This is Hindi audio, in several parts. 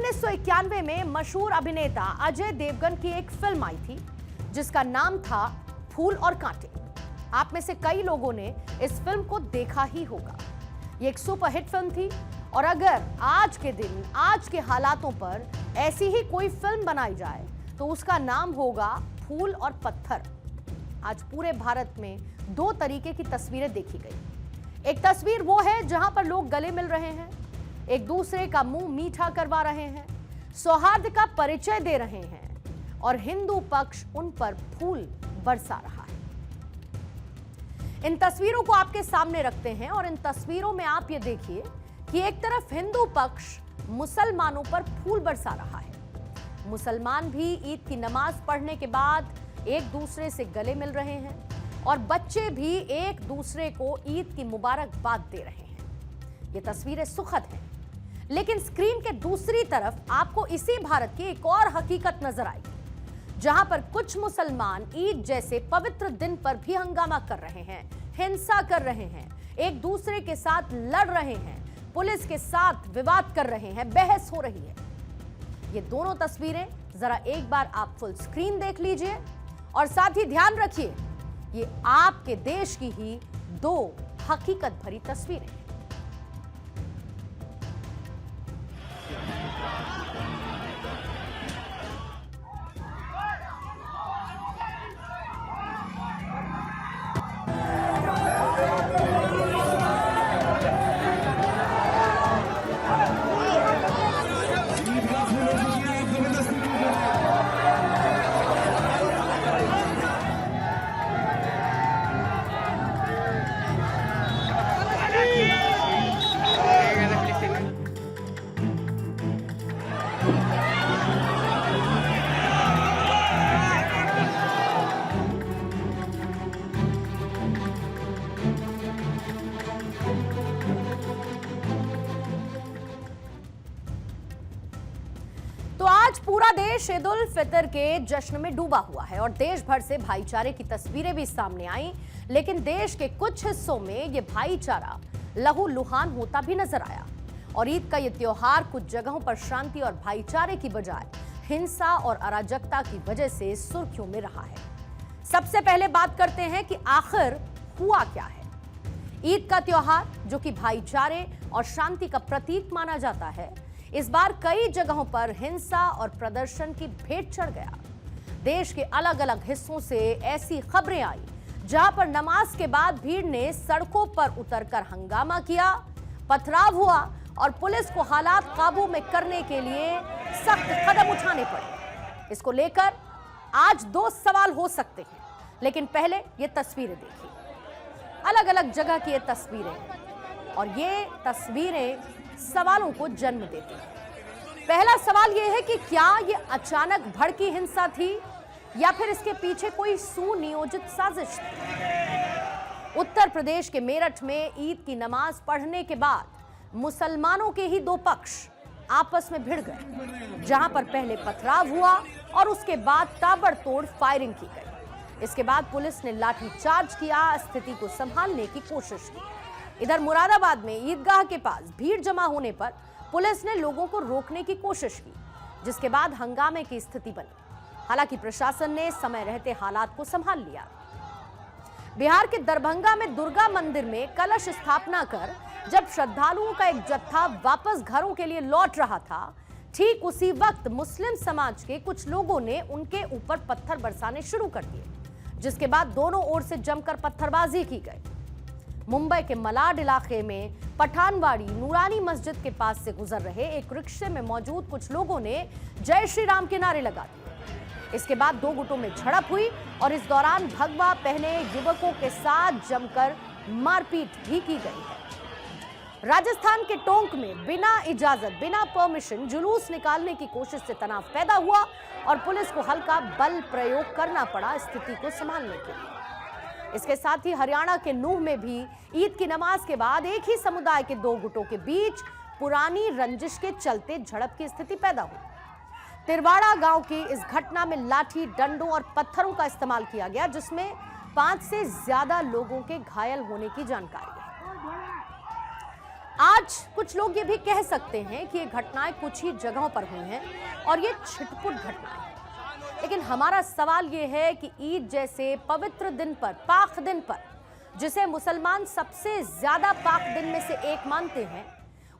1991 में मशहूर अभिनेता अजय देवगन की एक फिल्म आई थी जिसका नाम था फूल और कांटे। आप में से कई लोगों ने इस फिल्म को देखा ही होगा। ये एक सुपरहिट फिल्म थी और अगर आज के दिन, आज के हालातों पर ऐसी ही कोई फिल्म बनाई जाए तो उसका नाम होगा फूल और पत्थर। आज पूरे भारत में दो तरीके की तस्वीरें देखी गई। एक तस्वीर वो है जहां पर लोग गले मिल रहे हैं, एक दूसरे का मुंह मीठा करवा रहे हैं, सौहार्द का परिचय दे रहे हैं और हिंदू पक्ष उन पर फूल बरसा रहा है। इन तस्वीरों को आपके सामने रखते हैं और इन तस्वीरों में आप ये देखिए कि एक तरफ हिंदू पक्ष मुसलमानों पर फूल बरसा रहा है। मुसलमान भी ईद की नमाज पढ़ने के बाद एक दूसरे से गले मिल रहे हैं और बच्चे भी एक दूसरे को ईद की मुबारकबाद दे रहे हैं। ये तस्वीरें सुखद हैं, लेकिन स्क्रीन के दूसरी तरफ आपको इसी भारत की एक और हकीकत नजर आई, जहां पर कुछ मुसलमान ईद जैसे पवित्र दिन पर भी हंगामा कर रहे हैं, हिंसा कर रहे हैं, एक दूसरे के साथ लड़ रहे हैं, पुलिस के साथ विवाद कर रहे हैं, बहस हो रही है। ये दोनों तस्वीरें जरा एक बार आप फुल स्क्रीन देख लीजिए और साथ ही ध्यान रखिए, ये आपके देश की ही दो हकीकत भरी तस्वीरें हैं। तो आज पूरा देश ईद उल फितर के जश्न में डूबा हुआ है और देश भर से भाईचारे की तस्वीरें भी सामने आई, लेकिन देश के कुछ हिस्सों में ये भाईचारा लहूलुहान होता भी नजर आया और ईद का ये त्योहार कुछ जगहों पर शांति और भाईचारे की बजाय हिंसा और अराजकता की वजह से सुर्खियों में रहा है। सबसे पहले बात करते हैं कि आखिर हुआ क्या है। ईद का त्योहार जो कि भाईचारे और शांति का प्रतीक माना जाता है, इस बार कई जगहों पर हिंसा और प्रदर्शन की भेंट चढ़ गया। देश के अलग अलग हिस्सों से ऐसी खबरें आई जहां पर नमाज के बाद भीड़ ने सड़कों पर उतरकर हंगामा किया, पथराव हुआ और पुलिस को हालात काबू में करने के लिए सख्त कदम उठाने पड़े। इसको लेकर आज दो सवाल हो सकते हैं, लेकिन पहले ये तस्वीरें देखिए। अलग अलग जगह की ये तस्वीरें और ये तस्वीरें सवालों को जन्म देती हैं। पहला सवाल यह है कि क्या ये अचानक भड़की हिंसा थी या फिर इसके पीछे कोई सुनियोजित साजिश थी। उत्तर प्रदेश के मेरठ में ईद की नमाज पढ़ने के बाद मुसलमानों के ही दो पक्ष आपस में भिड़ गए, जहां पर पहले पथराव हुआ और उसके बाद ताबड़तोड़ फायरिंग की गई। इसके बाद पुलिस ने लाठीचार्ज किया, स्थिति को संभालने की कोशिश की। इधर मुरादाबाद में ईदगाह के पास भीड़ जमा होने पर पुलिस ने लोगों को रोकने की कोशिश की, जिसके बाद हंगामे की स्थिति बनी। हालांकि प्रशासन ने समय रहते हालात को संभाल लिया। बिहार के दरभंगा में दुर्गा मंदिर में कलश स्थापना कर जब श्रद्धालुओं का एक जत्था वापस घरों के लिए लौट रहा था, ठीक उसी वक्त मुस्लिम समाज के कुछ लोगों ने उनके ऊपर पत्थर बरसाने शुरू कर दिए, जिसके बाद दोनों ओर से जमकर पत्थरबाजी की गई। मुंबई के मलाड इलाके में पठानवाड़ी नूरानी मस्जिद के पास से गुजर रहे एक रिक्शे में मौजूद कुछ लोगों ने जय श्री राम के नारे लगा दिए। इसके बाद दो गुटों में झड़प हुई और इस दौरान भगवा पहने युवकों के साथ जमकर मारपीट भी की गई है। राजस्थान के टोंक में बिना इजाजत, बिना परमिशन जुलूस निकालने की कोशिश से तनाव पैदा हुआ और पुलिस को हल्का बल प्रयोग करना पड़ा स्थिति को संभालने के लिए। इसके साथ ही हरियाणा के नूह में भी ईद की नमाज के बाद एक ही समुदाय के दो गुटों के बीच पुरानी रंजिश के चलते झड़प की स्थिति पैदा हुई। तिरवाड़ा गांव की इस घटना में लाठी, डंडों और पत्थरों का इस्तेमाल किया गया, जिसमें 5 से ज्यादा लोगों के घायल होने की जानकारी है। आज कुछ लोग ये भी कह सकते हैं कि ये घटनाएं कुछ ही जगहों पर हुई हैं और ये छिटपुट घटनाएं हैं। लेकिन हमारा सवाल ये है कि ईद जैसे पवित्र दिन पर, पाक दिन पर, जिसे मुसलमान सबसे ज्यादा पाक दिन में से एक मानते हैं,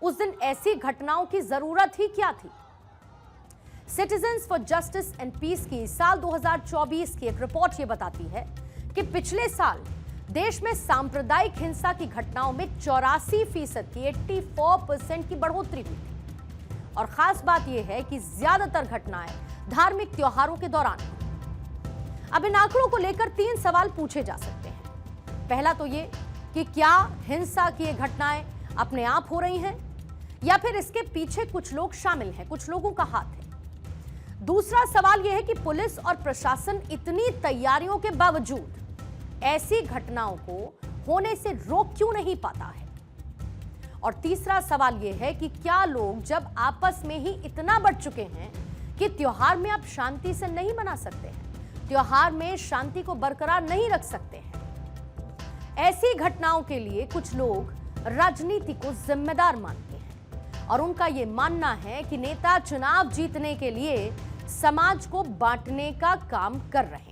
उस दिन ऐसी घटनाओं की जरूरत ही क्या थी? Citizens for justice and peace की साल 2024 की एक रिपोर्ट ये बताती है कि पिछले साल देश में सांप्रदायिक हिंसा की घटनाओं में 84% की 84% की बढ़ोतरी हुई थी। और खास बात यह है कि ज्यादातर घटनाएं धार्मिक त्योहारों के दौरान हुई। अब इन आंकड़ों को लेकर 3 सवाल पूछे जा सकते हैं। पहला तो ये कि क्या हिंसा की ये घटनाएं अपने आप हो रही हैं या फिर इसके पीछे कुछ लोग शामिल हैं, कुछ लोगों का हाथ है। दूसरा सवाल यह है कि पुलिस और प्रशासन इतनी तैयारियों के बावजूद ऐसी घटनाओं को होने से रोक क्यों नहीं पाता है। और तीसरा सवाल यह है कि क्या लोग जब आपस में ही इतना बढ़ चुके हैं कि त्योहार में आप शांति से नहीं मना सकते हैं, त्योहार में शांति को बरकरार नहीं रख सकते हैं। ऐसी घटनाओं के लिए कुछ लोग राजनीति को जिम्मेदार मानते हैं और उनका यह मानना है कि नेता चुनाव जीतने के लिए समाज को बांटने का काम कर रहे हैं।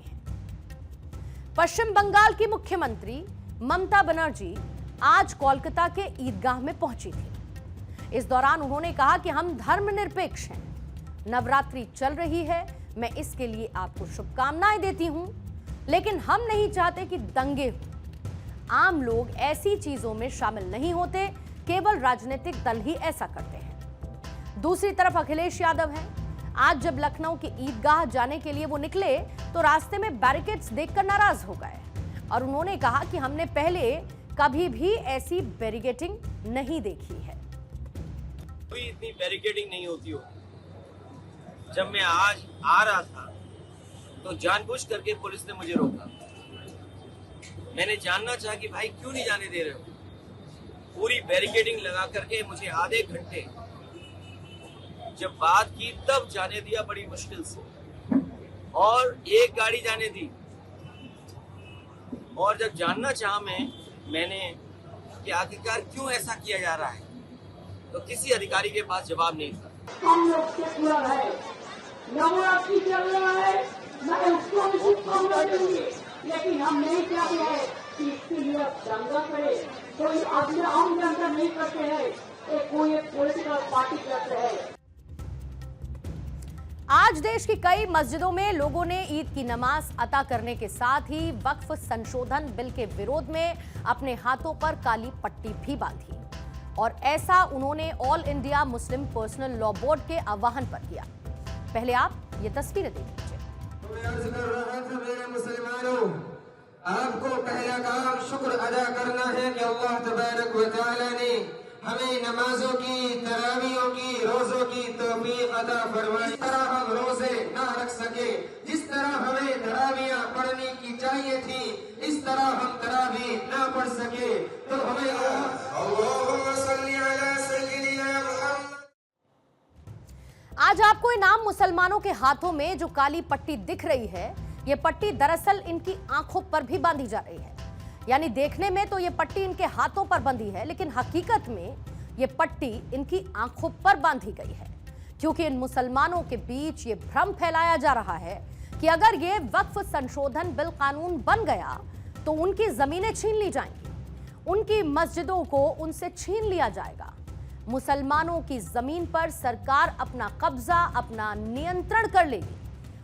पश्चिम बंगाल की मुख्यमंत्री ममता बनर्जी आज कोलकाता के ईदगाह में पहुंची थी। इस दौरान उन्होंने कहा कि हम धर्मनिरपेक्ष हैं, नवरात्रि चल रही है, मैं इसके लिए आपको शुभकामनाएं देती हूं, लेकिन हम नहीं चाहते कि दंगे हों। आम लोग ऐसी चीजों में शामिल नहीं होते, केवल राजनीतिक दल ही ऐसा करते हैं। दूसरी तरफ अखिलेश यादव हैं। आज जब लखनऊ के ईदगाह जाने के लिए वो निकले तो रास्ते में बैरिकेड्स देखकर नाराज हो गए और उन्होंने कहा कि हमने पहले कभी भी ऐसी बैरिकेडिंग नहीं देखी है। कोई इतनी बैरिकेडिंग नहीं होती हो। जब मैं आज आ रहा था तो जानबूझ करके पुलिस ने मुझे रोका। मैंने जानना चाहा कि भाई क्यों नहीं जाने दे रहे हो। पूरी बैरिकेडिंग लगा करके मुझे आधे घंटे जब बात की तब जाने दिया, बड़ी मुश्किल से, और एक गाड़ी जाने दी। और जब जानना चाहा मैंने कि आखिरकार क्यों ऐसा किया जा रहा है, तो किसी अधिकारी के पास जवाब नहीं था। नवरात्रि चल रहा है, मैं उसको भी शुभकामना दूंगी, लेकिन हम नहीं चाहते हैं कि इसके लिए दंगा करे। कोई अपने आम जनता नहीं करते हैं, कोई एक पॉलिटिकल पार्टी करते हैं। आज देश की कई मस्जिदों में लोगों ने ईद की नमाज अता करने के साथ ही वक्फ संशोधन बिल के विरोध में अपने हाथों पर काली पट्टी भी बांधी और ऐसा उन्होंने all India Muslim personal law board के आह्वान पर किया। पहले आप ये तस्वीरें देख लीजिए। मुसलमानों, आपको पहला काम शुक्र अदा करना है कि अल्लाह तबारक व तआला ने हमें नमाजों की, तरावियों की, रोजों की तौफीक अता फरमाई। जिस तरह हम रोजे ना रख सके, जिस तरह हमें तरावियां पढ़ने की चाहिए थी, इस तरह हम तरावी ना पढ़ सके, तो हमें अल्लाहुम्मा सल्ली अला सय्यिदिना मुहम्मद। आज आपको इन आम मुसलमानों के हाथों में जो काली पट्टी दिख रही है, ये पट्टी दरअसल इनकी आंखों पर भी बांधी जा रही है। यानी देखने में तो ये पट्टी इनके हाथों पर बंधी है, लेकिन हकीकत में ये पट्टी इनकी आंखों पर बांधी गई है, क्योंकि इन मुसलमानों के बीच ये भ्रम फैलाया जा रहा है कि अगर ये वक्फ संशोधन बिल कानून बन गया तो उनकी जमीनें छीन ली जाएंगी, उनकी मस्जिदों को उनसे छीन लिया जाएगा, मुसलमानों की जमीन पर सरकार अपना कब्जा, अपना नियंत्रण कर लेगी,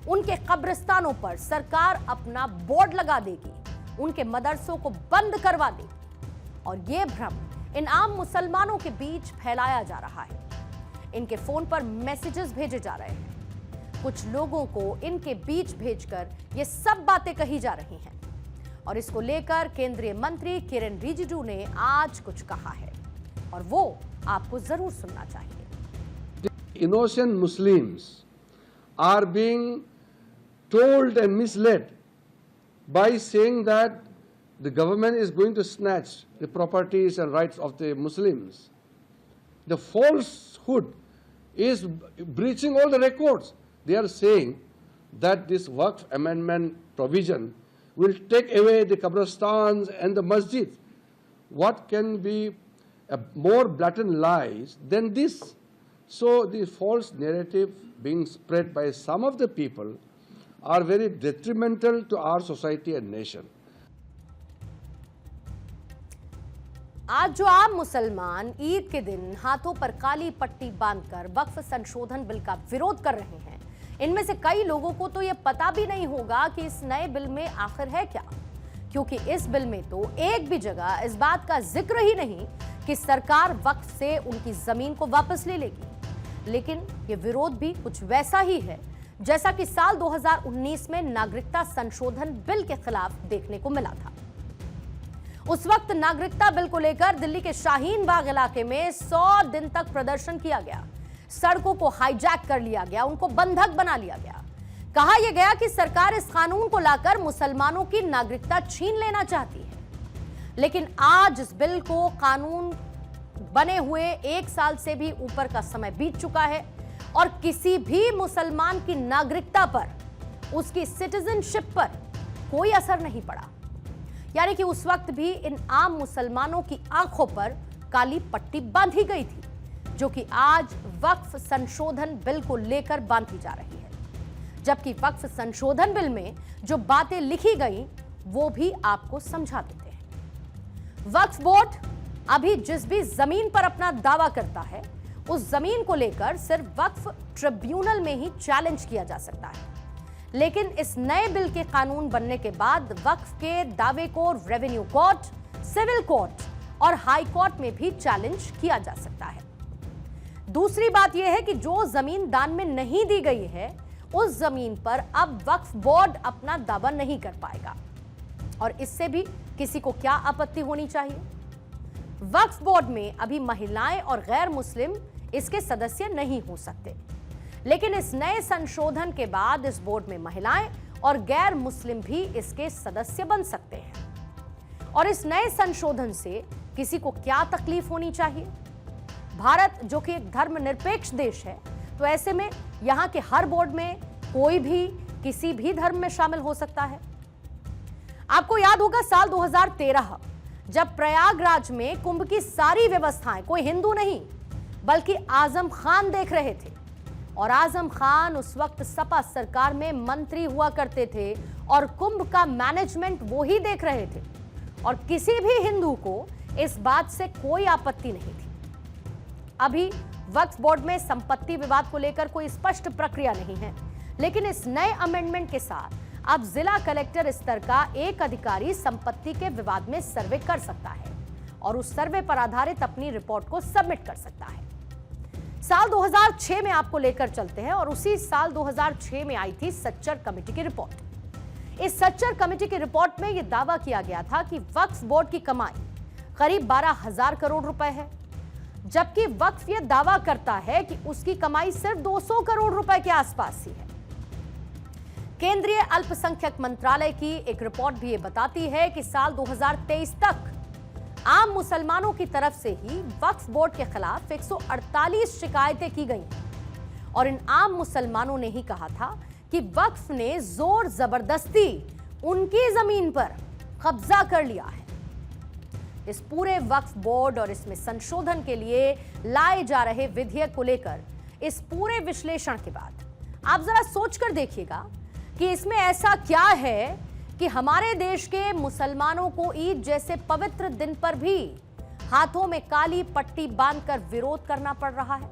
उनके कब्रिस्तानों पर सरकार अपना बोर्ड लगा देगी, उनके मदरसों को बंद करवा देगी। और यह भ्रम इन आम मुसलमानों के बीच फैलाया जा रहा है। इनके फोन पर मैसेजेस भेजे जा रहे हैं, कुछ लोगों को इनके बीच भेजकर ये सब बातें कही जा रही हैं। और इसको लेकर केंद्रीय मंत्री किरेन रिजिजू ने आज कुछ कहा है और वो आपको जरूर सुनना चाहिए। Innocent Muslims are being told and misled by saying that the government is going to snatch the properties and rights of the Muslims. The falsehood is breaching all the records. They are saying that this Waqf amendment provision will take away the qabristans and the masjid. What can be more blatant lies than this. So the false narrative being spread by some of the people are very detrimental to our society and nation. आज जो आम मुसलमान ईद के दिन हाथों पर काली पट्टी बांधकर वक्फ संशोधन बिल का विरोध कर रहे हैं, इनमें से कई लोगों को तो यह पता भी नहीं होगा कि इस नए बिल में आखिर है क्या, क्योंकि इस बिल में तो एक भी जगह इस बात का जिक्र ही नहीं कि सरकार वक्फ से उनकी जमीन को वापस ले लेगी। लेकिन ये विरोध भी कुछ वैसा ही है जैसा कि साल 2019 में नागरिकता संशोधन बिल के खिलाफ देखने को मिला था। उस वक्त नागरिकता बिल को लेकर दिल्ली के शाहीन बाग इलाके में 100 दिन तक प्रदर्शन किया गया, सड़कों को हाईजैक कर लिया गया, उनको बंधक बना लिया गया। कहा यह गया कि सरकार इस कानून को लाकर मुसलमानों की नागरिकता छीन लेना चाहती है। लेकिन आज इस बिल को कानून बने हुए 1 साल से भी ऊपर का समय बीत चुका है और किसी भी मुसलमान की नागरिकता पर, उसकी सिटीजनशिप पर कोई असर नहीं पड़ा। यानी कि उस वक्त भी इन आम मुसलमानों की आंखों पर काली पट्टी बांधी गई थी, जो कि आज वक्फ संशोधन बिल को लेकर बांधी जा रही है। जबकि वक्फ संशोधन बिल में जो बातें लिखी गई वो भी आपको समझा देते हैं। वक्फ बोर्ड अभी जिस भी जमीन पर अपना दावा करता है, उस जमीन को लेकर सिर्फ वक्फ ट्रिब्यूनल में ही चैलेंज किया जा सकता है। लेकिन इस नए बिल के कानून बनने के बाद वक्फ के दावे को रेवेन्यू कोर्ट, सिविल कोर्ट और हाई कोर्ट में भी चैलेंज किया जा सकता है। दूसरी बात यह है कि जो जमीन दान में नहीं दी गई है, उस जमीन पर अब वक्फ बोर्ड अपना दावा नहीं कर पाएगा और इससे भी किसी को क्या आपत्ति होनी चाहिए। वक्फ बोर्ड में अभी महिलाएं और गैर मुस्लिम इसके सदस्य नहीं हो सकते, लेकिन इस नए संशोधन के बाद इस बोर्ड में महिलाएं और गैर मुस्लिम भी इसके सदस्य बन सकते हैं। और इस नए संशोधन से किसी को क्या तकलीफ होनी चाहिए? भारत जो कि एक धर्मनिरपेक्ष देश है, तो ऐसे में यहां के हर बोर्ड में कोई भी किसी भी धर्म में शामिल हो सकता है। आपको याद होगा साल 2013 जब प्रयागराज में कुंभ की सारी व्यवस्थाएं कोई हिंदू नहीं बल्कि आजम खान देख रहे थे, और आजम खान उस वक्त सपा सरकार में मंत्री हुआ करते थे और कुंभ का मैनेजमेंट वो ही देख रहे थे, और किसी भी हिंदू को इस बात से कोई आपत्ति नहीं थी। अभी वक्फ बोर्ड में संपत्ति विवाद को लेकर कोई स्पष्ट प्रक्रिया नहीं है, लेकिन इस नए अमेंडमेंट के साथ अब जिला कलेक्टर स्तर का एक अधिकारी संपत्ति के विवाद में सर्वे कर सकता है और उस सर्वे पर आधारित अपनी रिपोर्ट को सबमिट कर सकता है। साल 2006 में आपको लेकर चलते हैं और उसी साल 2006 में आई थी सच्चर कमेटी की रिपोर्ट। इस सच्चर कमेटी की रिपोर्ट में यह दावा किया गया था कि वक्फ बोर्ड की कमाई करीब 12,000 करोड़ रुपए है, जबकि वक्फ यह दावा करता है कि उसकी कमाई सिर्फ 200 करोड़ रुपए के आसपास ही है। केंद्रीय अल्पसंख्यक मंत्रालय की एक रिपोर्ट भी ये बताती है कि साल 2023 तक आम मुसलमानों की तरफ से ही वक्फ बोर्ड के खिलाफ 148 शिकायतें की गई और इन आम मुसलमानों ने ही कहा था कि वक्फ ने जोर जबरदस्ती उनकी जमीन पर कब्जा कर लिया है। इस पूरे वक्फ बोर्ड और इसमें संशोधन के लिए लाए जा रहे विधेयक को लेकर इस पूरे विश्लेषण के बाद आप जरा सोचकर देखिएगा कि इसमें ऐसा क्या है कि हमारे देश के मुसलमानों को ईद जैसे पवित्र दिन पर भी हाथों में काली पट्टी बांधकर विरोध करना पड़ रहा है,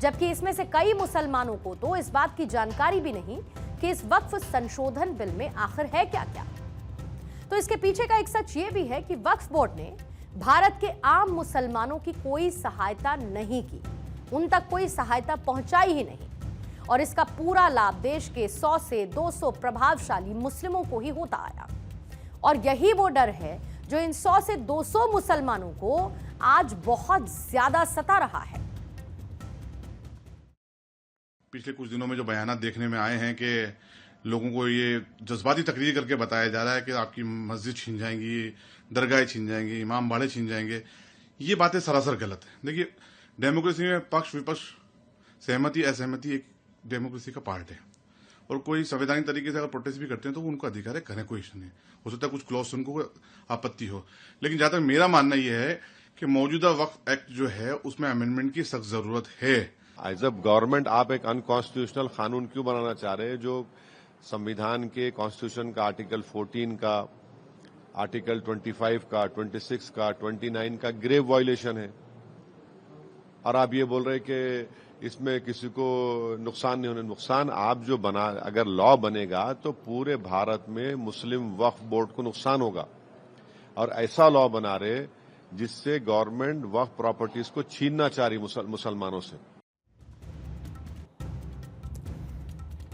जबकि इसमें से कई मुसलमानों को तो इस बात की जानकारी भी नहीं कि इस वक्फ संशोधन बिल में आखिर है क्या क्या। तो इसके पीछे का एक सच ये भी है कि वक्फ बोर्ड ने भारत के आम मुसलमानों की कोई सहायता नहीं की, उन तक कोई सहायता पहुंचाई ही नहीं, और इसका पूरा लाभ देश के 100 से 200 प्रभावशाली मुस्लिमों को ही होता आया। और यही वो डर है जो इन 100 से 200 मुसलमानों को आज बहुत ज्यादा सता रहा है। पिछले कुछ दिनों में जो बयानात देखने में आए हैं कि लोगों को ये जज्बाती तकरीर करके बताया जा रहा है कि आपकी मस्जिद छीन जाएंगी, दरगाहें छीन जाएंगी, इमाम बाड़े छीन जाएंगे, ये बातें सरासर गलत है। देखिए, डेमोक्रेसी में पक्ष विपक्ष, सहमति असहमति एक डेमोक्रेसी का पार्ट है, और कोई संवैधानिक तरीके से अगर प्रोटेस्ट भी करते हैं तो उनको अधिकार है, करें, कोई इश्यू नहीं। हो सकता है कुछ क्लॉज उनको आपत्ति हो, लेकिन जहां तक मेरा मानना यह है कि मौजूदा वक्फ एक्ट जो है उसमें अमेंडमेंट की सख्त जरूरत है। एज अ गवर्नमेंट आप एक अनकॉन्स्टिट्यूशनल कानून क्यों बनाना चाह रहे हैं जो संविधान के कॉन्स्टिट्यूशन का आर्टिकल 14 का, आर्टिकल 25 का, 26 का, 29 का ग्रेव वायलेशन है, और आप ये बोल रहे हैं कि इसमें किसी को नुकसान नहीं होने। नुकसान आप जो बना, अगर लॉ बनेगा तो पूरे भारत में मुस्लिम वक्फ बोर्ड को नुकसान होगा, और ऐसा लॉ बना रहे जिससे गवर्नमेंट वक्फ प्रॉपर्टीज को छीनना चाह रही मुसलमानों से।